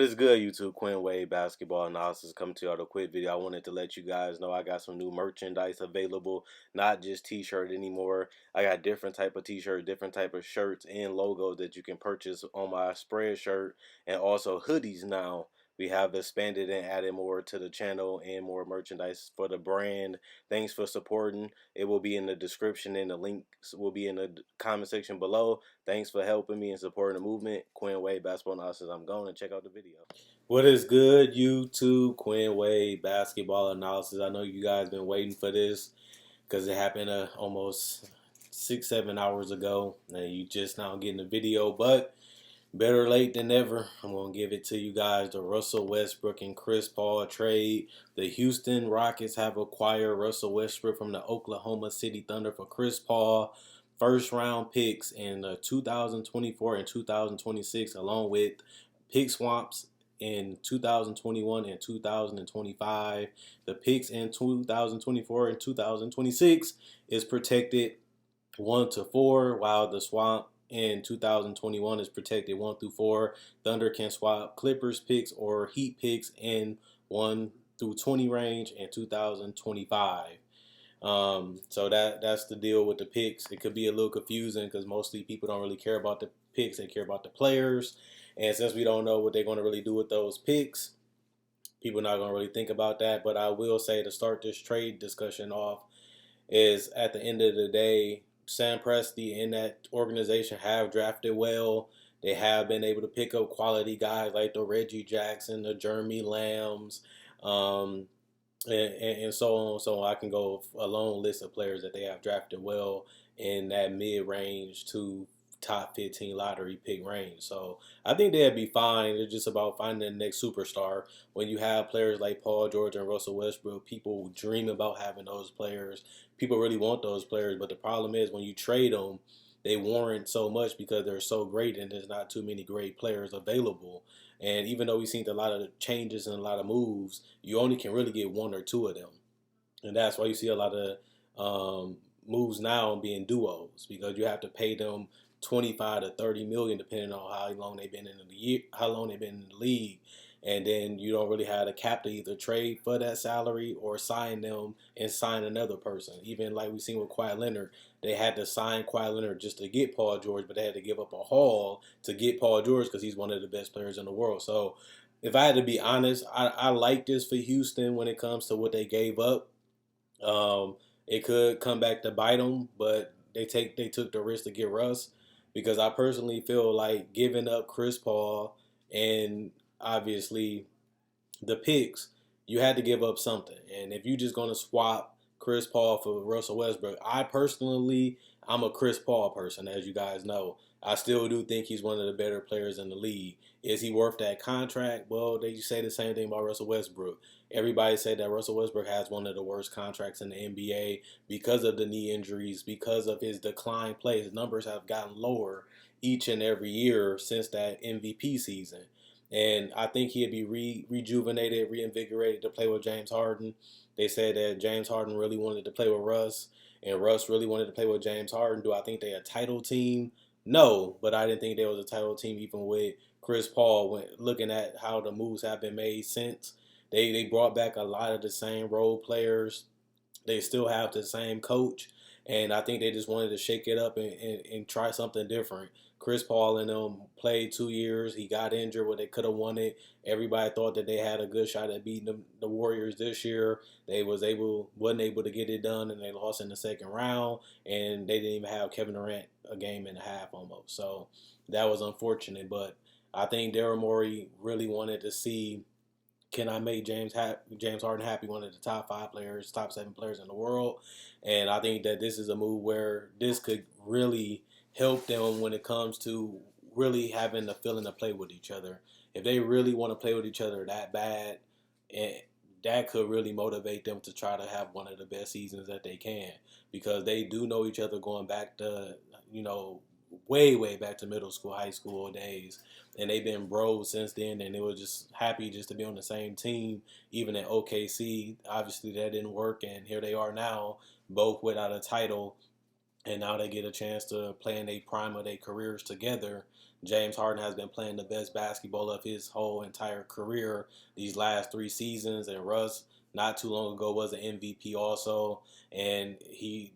What is good, YouTube? Quinn Wade Basketball Analysis coming to y'all with a quick video. I wanted to let you guys know I got some new merchandise available, not just t-shirt anymore. I got different type of t-shirt, different type of shirts and logos that you can purchase on my spread shirt, and also hoodies now. We have expanded and added more to the channel and more merchandise for the brand. Thanks for supporting. It will be in the description and the links will be in the comment section below. Thanks for helping me and supporting the movement. Quinn Wade Basketball Analysis. I'm going to check out the video. What is good, YouTube? Quinn Wade Basketball Analysis. I know you guys been waiting for this because it happened almost 6-7 hours ago, and you just now getting the video, but better late than never. I'm going to give it to you guys. The Russell Westbrook and Chris Paul trade. The Houston Rockets have acquired Russell Westbrook from the Oklahoma City Thunder for Chris Paul. First round picks in 2024 and 2026, along with pick swaps in 2021 and 2025. The picks in 2024 and 2026 is protected 1 to 4, while the swap in 2021 is protected 1 through 4. Thunder can swap Clippers picks or Heat picks in 1 through 20 range in 2025. So that's the deal with the picks. It could be a little confusing because mostly people don't really care about the picks; they care about the players. And since we don't know what they're going to really do with those picks, people are not going to really think about that. But I will say, to start this trade discussion off, is at the end of the day, Sam Presti and that organization have drafted well. They have been able to pick up quality guys like the Reggie Jackson, the Jeremy Lambs, and so on. So I can go a long list of players that they have drafted well in that mid-range to top 15 lottery pick range. So I think they'd be fine. It's just about finding the next superstar. When you have players like Paul George and Russell Westbrook, people dream about having those players. People really want those players, but the problem is when you trade them, they warrant so much because they're so great and there's not too many great players available. And even though we've seen a lot of changes and a lot of moves, you only can really get one or two of them. And that's why you see a lot of moves now being duos, because you have to pay them 25 to 30 million depending on how long they've been in the year, how long they've been in the league. And then you don't really have the cap to either trade for that salary or sign them and sign another person. Even like we've seen with Kawhi Leonard, they had to sign Kawhi Leonard just to get Paul George, but they had to give up a haul to get Paul George because he's one of the best players in the world. So if I had to be honest, I like this for Houston when it comes to what they gave up. It could come back to bite them, but they took the risk to get Russ, because I personally feel like giving up Chris Paul and obviously the picks, you had to give up something. And if you're just going to swap Chris Paul for Russell Westbrook, I'm a Chris Paul person, as you guys know. I still do think he's one of the better players in the league. Is he worth that contract? Well, they say the same thing about Russell Westbrook. Everybody said that Russell Westbrook has one of the worst contracts in the NBA because of the knee injuries, because of his decline play. His numbers have gotten lower each and every year since that MVP season. And I think he'd be rejuvenated, reinvigorated to play with James Harden. They said that James Harden really wanted to play with Russ, and Russ really wanted to play with James Harden. Do I think they're a title team? No, but I didn't think they was a title team even with Chris Paul. When looking at how the moves have been made since, they brought back a lot of the same role players. They still have the same coach, and I think they just wanted to shake it up and try something different. Chris Paul and them played 2 years. He got injured where they could have won it. Everybody thought that they had a good shot at beating the Warriors this year. They wasn't able to get it done, and they lost in the second round. And they didn't even have Kevin Durant a game and a half almost. So that was unfortunate. But I think Daryl Morey really wanted to see, can I make James Harden happy, one of the top 5 players, top 7 players in the world? And I think that this is a move where this could really help them when it comes to really having the feeling to play with each other. If they really want to play with each other that bad, and that could really motivate them to try to have one of the best seasons that they can, because they do know each other going back to, way back to middle school, high school days. And they've been bros since then, and they were just happy just to be on the same team, even at OKC. Obviously, that didn't work, and here they are now, both without a title. and now they get a chance to play in a prime of their careers together. James Harden has been playing the best basketball of his whole entire career these last 3 seasons, and Russ not too long ago was an MVP also. And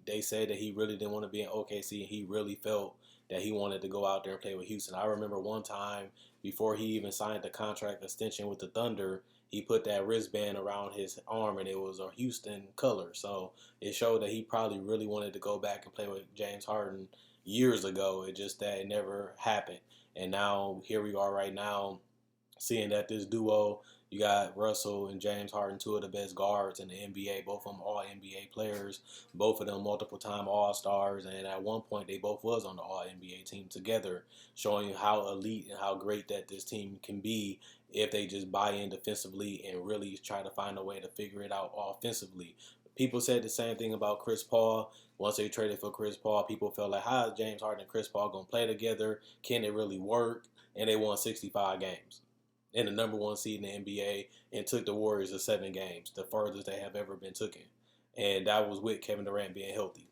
they said that he really didn't want to be in OKC, and he really felt that he wanted to go out there and play with Houston. I remember one time before he even signed the contract extension with the Thunder, he put that wristband around his arm, and it was a Houston color. So it showed that he probably really wanted to go back and play with James Harden years ago. It just that it never happened. And now here we are right now, seeing that this duo, you got Russell and James Harden, two of the best guards in the NBA, both of them all NBA players, both of them multiple time All Stars, and at one point they both was on the All NBA team together, showing how elite and how great that this team can be if they just buy in defensively and really try to find a way to figure it out offensively. People said the same thing about Chris Paul. Once they traded for Chris Paul, people felt like, how is James Harden and Chris Paul going to play together? Can it really work? And they won 65 games and the number one seed in the NBA, and took the Warriors to 7 games, the furthest they have ever been taken. And that was with Kevin Durant being healthy.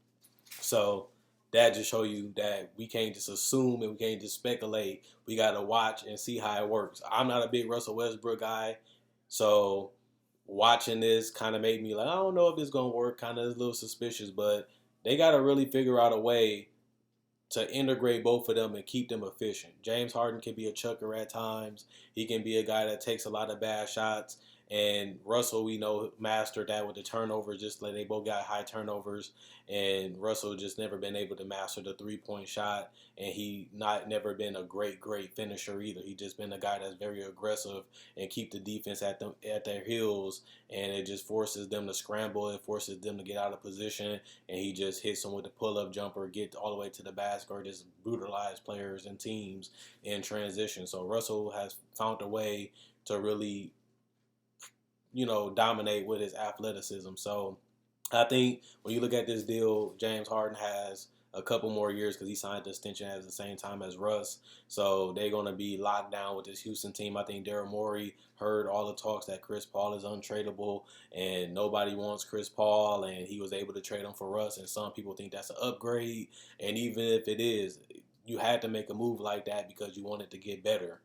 So that just show you that we can't just assume and we can't just speculate. We got to watch and see how it works. I'm not a big Russell Westbrook guy, so watching this kind of made me like, I don't know if it's going to work, kind of a little suspicious, but they got to really figure out a way to integrate both of them and keep them efficient. James Harden can be a chucker at times. He can be a guy that takes a lot of bad shots. And Russell, we know, mastered that with the turnovers, just like they both got high turnovers. And Russell just never been able to master the three-point shot. And he not never been a great finisher either. He just been a guy that's very aggressive and keep the defense at their heels. And it just forces them to scramble. It forces them to get out of position. And he just hits them with the pull-up jumper, get all the way to the basket, or just brutalize players and teams in transition. So Russell has found a way to really dominate with his athleticism. So I think when you look at this deal, James Harden has a couple more years because he signed the extension at the same time as Russ. So they're going to be locked down with this Houston team. I think Daryl Morey heard all the talks that Chris Paul is untradeable and nobody wants Chris Paul, and he was able to trade him for Russ. And some people think that's an upgrade. And even if it is, you had to make a move like that because you wanted to get better.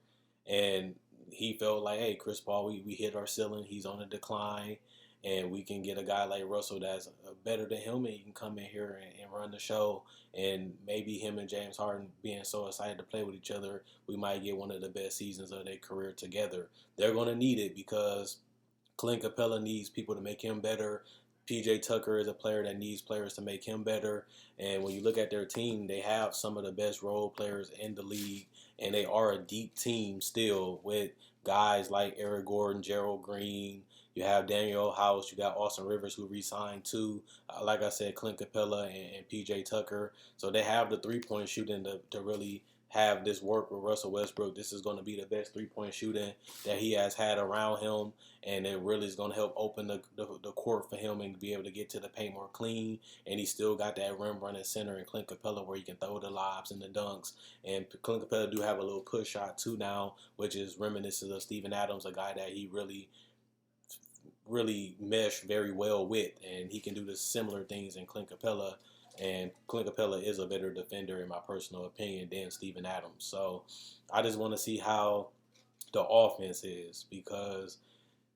And he felt like, hey, Chris Paul, we hit our ceiling. He's on a decline, and we can get a guy like Russell that's better than him, and he can come in here and run the show. And maybe him and James Harden being so excited to play with each other, we might get one of the best seasons of their career together. They're going to need it because Clint Capella needs people to make him better. PJ Tucker is a player that needs players to make him better. And when you look at their team, they have some of the best role players in the league. And they are a deep team still with guys like Eric Gordon, Gerald Green. You have Daniel House. You got Austin Rivers, who re-signed too. Like I said, Clint Capella and PJ Tucker. So they have the three-point shooting to really have this work with Russell Westbrook. This is going to be the best three-point shooting that he has had around him, and it really is going to help open the court for him and be able to get to the paint more clean. And he still got that rim running center in Clint Capella where he can throw the lobs and the dunks. And Clint Capella do have a little push shot too now, which is reminiscent of Steven Adams, a guy that he really meshed very well with, and he can do the similar things in Clint Capella. And Clint Capella is a better defender, in my personal opinion, than Steven Adams. So I just want to see how the offense is, because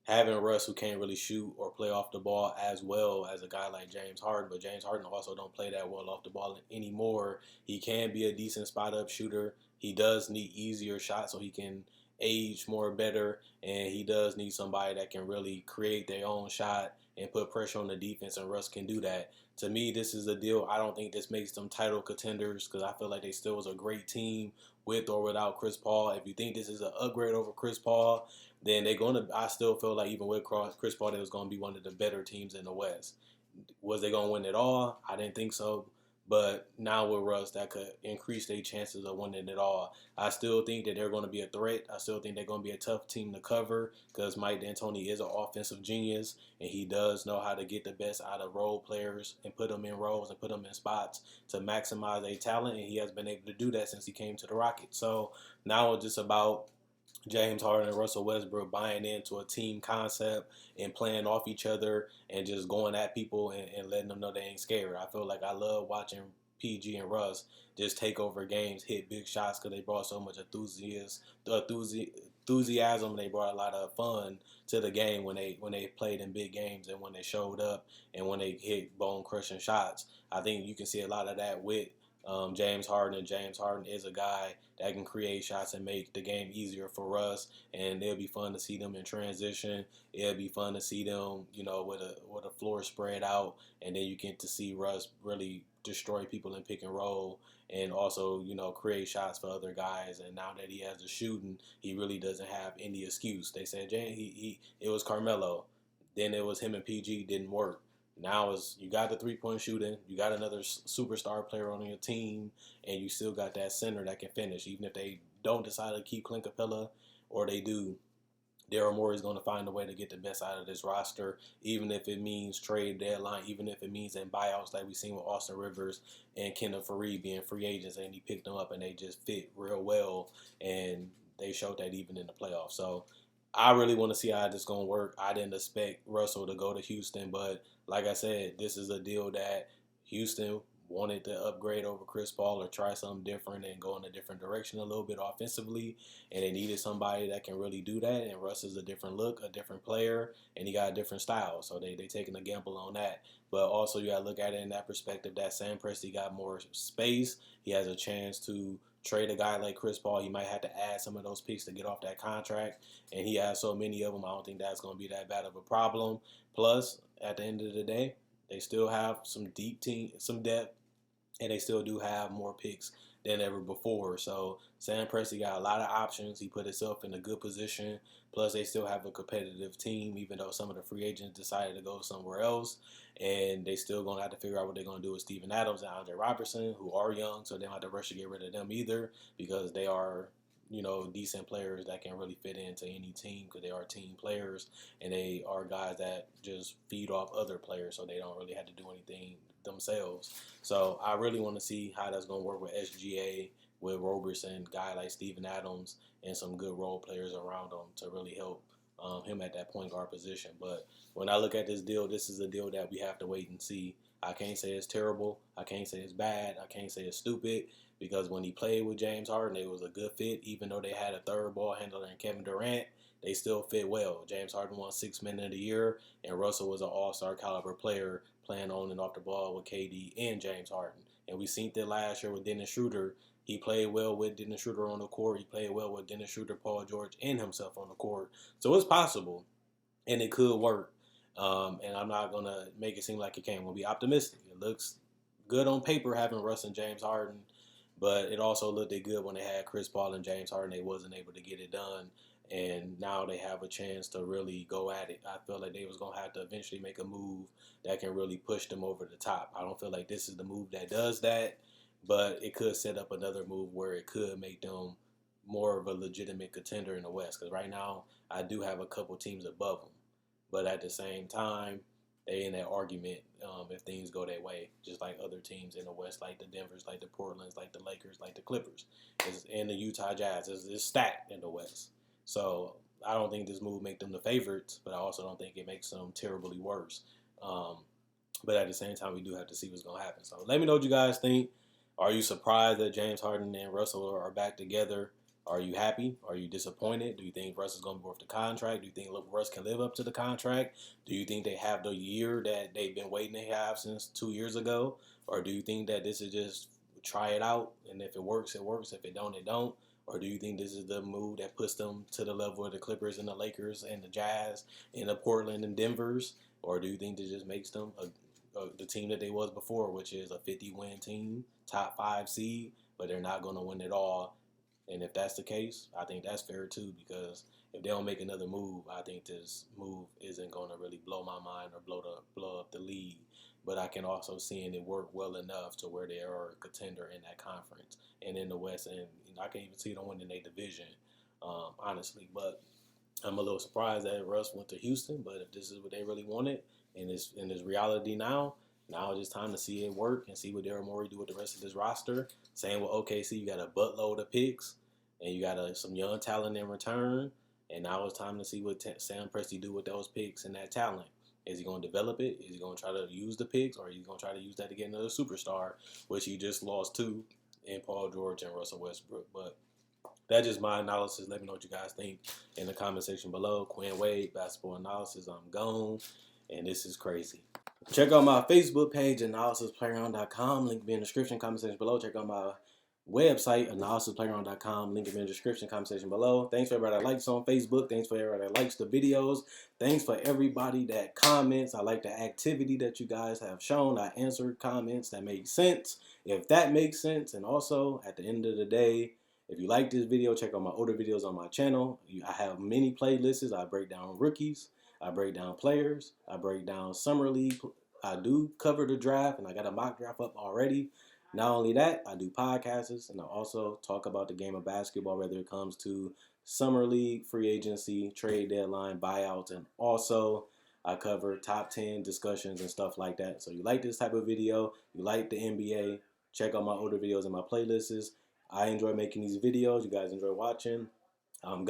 having Russ, who can't really shoot or play off the ball as well as a guy like James Harden, but James Harden also don't play that well off the ball anymore. He can be a decent spot-up shooter. He does need easier shots so he can age more better, and he does need somebody that can really create their own shot and put pressure on the defense, and Russ can do that. To me, this is a deal. I don't think this makes them title contenders because I feel like they still was a great team with or without Chris Paul. If you think this is an upgrade over Chris Paul, then they're going to – I still feel like even with Chris Paul, they was going to be one of the better teams in the West. Was they going to win it all? I didn't think so. But now with Russ, that could increase their chances of winning it all. I still think that they're going to be a threat. I still think they're going to be a tough team to cover because Mike D'Antoni is an offensive genius, and he does know how to get the best out of role players and put them in roles and put them in spots to maximize their talent, and he has been able to do that since he came to the Rockets. So now it's just about James Harden and Russell Westbrook buying into a team concept and playing off each other and just going at people and letting them know they ain't scared. I feel like I love watching PG and Russ just take over games, hit big shots because they brought so much enthusiasm. They brought a lot of fun to the game when they played in big games and when they showed up and when they hit bone crushing shots. I think you can see a lot of that with James Harden. And James Harden is a guy that can create shots and make the game easier for us. And it'll be fun to see them in transition. It'll be fun to see them, with a floor spread out, and then you get to see Russ really destroy people in pick and roll, and also create shots for other guys. And now that he has the shooting, he really doesn't have any excuse. They said it was Carmelo, then it was him and PG didn't work. Now is you got the 3-point shooting, you got another superstar player on your team, and you still got that center that can finish. Even if they don't decide to keep Clint Capella, or they do, Daryl Morey's going to find a way to get the best out of this roster, even if it means trade deadline, even if it means in buyouts like we've seen with Austin Rivers and Kenneth Faried being free agents, and he picked them up and they just fit real well, and they showed that even in the playoffs. So I really want to see how this is going to work. I didn't expect Russell to go to Houston, but like I said, this is a deal that Houston wanted to upgrade over Chris Paul or try something different and go in a different direction a little bit offensively, and they needed somebody that can really do that. And Russ is a different look, a different player, and he got a different style, so they taking a gamble on that. But also you got to look at it in that perspective that Sam Presti got more space. He has a chance to trade a guy like Chris Paul. He might have to add some of those picks to get off that contract, and he has so many of them. I don't think that's going to be that bad of a problem. Plus, at the end of the day, they still have some depth, and they still do have more picks than ever before. So Sam Presti got a lot of options. He put himself in a good position. Plus, they still have a competitive team, even though some of the free agents decided to go somewhere else. And they still going to have to figure out what they're going to do with Steven Adams and Andre Robertson, who are young, so they don't have to rush to get rid of them either, because they are decent players that can really fit into any team, because they are team players, and they are guys that just feed off other players, so they don't really have to do anything themselves. So I really want to see how that's going to work with SGA, with Roberson, guy like Steven Adams, and some good role players around him to really help him at that point guard position. But when I look at this deal, this is a deal that we have to wait and see. I can't say it's terrible. I can't say it's bad. I can't say it's stupid, because when he played with James Harden, it was a good fit. Even though they had a third ball handler in Kevin Durant, they still fit well. James Harden won 6 Men of the Year, and Russell was an all-star caliber player playing on and off the ball with KD and James Harden. And we seen that last year with Dennis Schroeder. He played well with Dennis Schroeder on the court. He played well with Dennis Schroeder, Paul George, and himself on the court. So it's possible, and it could work. And I'm not going to make it seem like it can't. I'm going to be optimistic. It looks good on paper having Russ and James Harden, but it also looked good when they had Chris Paul and James Harden. They wasn't able to get it done, and now they have a chance to really go at it. I feel like they was going to have to eventually make a move that can really push them over the top. I don't feel like this is the move that does that, but it could set up another move where it could make them more of a legitimate contender in the West, because right now I do have a couple teams above them. But at the same time, they in that argument if things go their way, just like other teams in the West, like the Denvers, like the Portlands, like the Lakers, like the Clippers, and the Utah Jazz. It's stacked in the West. So I don't think this move make them the favorites, but I also don't think it makes them terribly worse. But at the same time, we do have to see what's going to happen. So let me know what you guys think. Are you surprised that James Harden and Russell are back together? Are you happy? Are you disappointed? Do you think Russ is going to be worth the contract? Do you think Russ can live up to the contract? Do you think they have the year that they've been waiting to have since 2 years ago? Or do you think that this is just try it out, and if it works, it works. If it don't, it don't. Or do you think this is the move that puts them to the level of the Clippers and the Lakers and the Jazz and the Portland and Denvers? Or do you think this just makes them the team that they was before, which is a 50-win team, top 5 seed, but they're not going to win it all? And if that's the case, I think that's fair too, because if they don't make another move, I think this move isn't going to really blow my mind or blow up the league. But I can also see it work well enough to where they are a contender in that conference and in the West. And I can't even see them winning their division, honestly. But I'm a little surprised that Russ went to Houston. But if this is what they really wanted and it's reality now it's just time to see it work and see what Daryl Morey do with the rest of this roster. Same with OKC, you got a buttload of picks and you got some young talent in return. And now it's time to see what Sam Presti do with those picks and that talent. Is he going to develop it? Is he going to try to use the picks, or is he going to try to use that to get another superstar, which he just lost to in Paul George and Russell Westbrook? But that's just my analysis. Let me know what you guys think in the comment section below. Quinn Wade, basketball analysis. I'm gone, and this is crazy. Check out my Facebook page, analysisplayground.com. Link be in the description, comment section below. Check out my website, analysisplayground.com. Link in the description, comment section below. Thanks for everybody that likes on Facebook. Thanks for everybody that likes the videos. Thanks for everybody that comments. I like the activity that you guys have shown. I answered comments that make sense, if that makes sense. And also, at the end of the day, if you like this video, check out my older videos on my channel. I have many playlists. I break down rookies. I break down players. I break down summer league. I do cover the draft, and I got a mock draft up already. Not only that, I do podcasts, and I also talk about the game of basketball, whether it comes to summer league, free agency, trade deadline, buyouts, and also I cover top 10 discussions and stuff like that. So you like this type of video, you like the NBA, check out my older videos and my playlists. I enjoy making these videos. You guys enjoy watching. I'm gone.